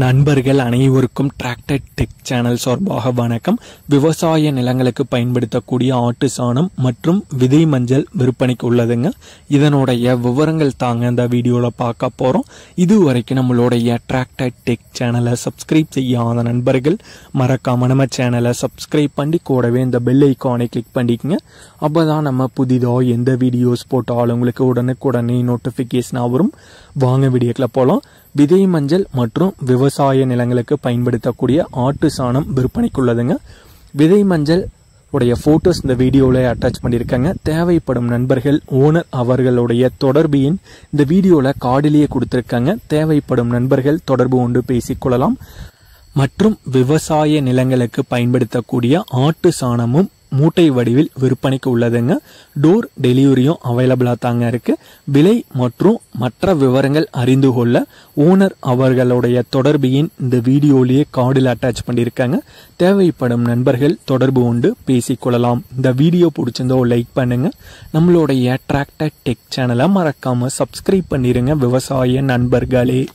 நண்பர்கள் அனைவருக்கும் tractor tech channel சார்பாக வணக்கம். விவசாய நிலங்களுக்கு பயன்படுத்தக்கூடிய ஆட்டு சாணம் மற்றும் விதை மஞ்சள் விற்பனைக்கு உள்ளதுங்க. இதனுடைய விவரங்கள் தாங்க இந்த வீடியோல பார்க்க போறோம். இதுவரைக்கும் நம்மளுடைய டிராக்டர் டெக் சேனலை சப்ஸ்கிரைப் செய்யாத நண்பர்கள் மறக்காம நம்ம சேனலை சப்ஸ்கிரைப் பண்ணி கூடவே இந்த பெல் ஐக்கானை கிளிக் பண்ணிக்கங்க. அப்பதான் நம்ம புதிதாக எந்த வீடியோஸ் போட்டாலும் உங்களுக்கு உடனுக்குடனே நோட்டிபிகேஷன் வரும். வாங்க வீடியோக்குள்ள போலாம். விதை மஞ்சள் மற்றும் விவசாய நிலங்களுக்கு பயன்படுத்தக்கூடிய ஆட்டு சாணம் விற்பனைக்குள்ளதுங்க. விதை மஞ்சள் உடைய போட்டோஸ் இந்த வீடியோவில் அட்டாச் பண்ணியிருக்காங்க. தேவைப்படும் நண்பர்கள் ஓனர் அவர்களுடைய தொடர்பு எண் இந்த வீடியோவில் கார்டிலேயே கொடுத்துருக்காங்க. தேவைப்படும் நண்பர்கள் தொடர்பு கொண்டு பேசிக்கொள்ளலாம். மற்றும் விவசாய நிலங்களுக்கு பயன்படுத்தக்கூடிய ஆட்டு சாணமும் மூட்டை வடிவில் விற்பனைக்கு உள்ளதுங்க. டோர் டெலிவரியும் அவைலபிளா தாங்க இருக்கு. விலை மற்றும் மற்ற விவரங்கள் அறிந்து கொள்ள ஓனர் அவர்களுடைய தொடர்பு எண் இந்த வீடியோலேயே கார்டில் அட்டாச் பண்ணியிருக்காங்க. தேவைப்படும் நண்பர்கள் தொடர்பு கொண்டு பேசிக்கொள்ளலாம். இந்த வீடியோ பிடிச்சிருந்தோ லைக் பண்ணுங்க. நம்மளுடைய டிராக்டர் டெக் சேனலை மறக்காம சப்ஸ்கிரைப் பண்ணிருங்க விவசாய நண்பர்களே.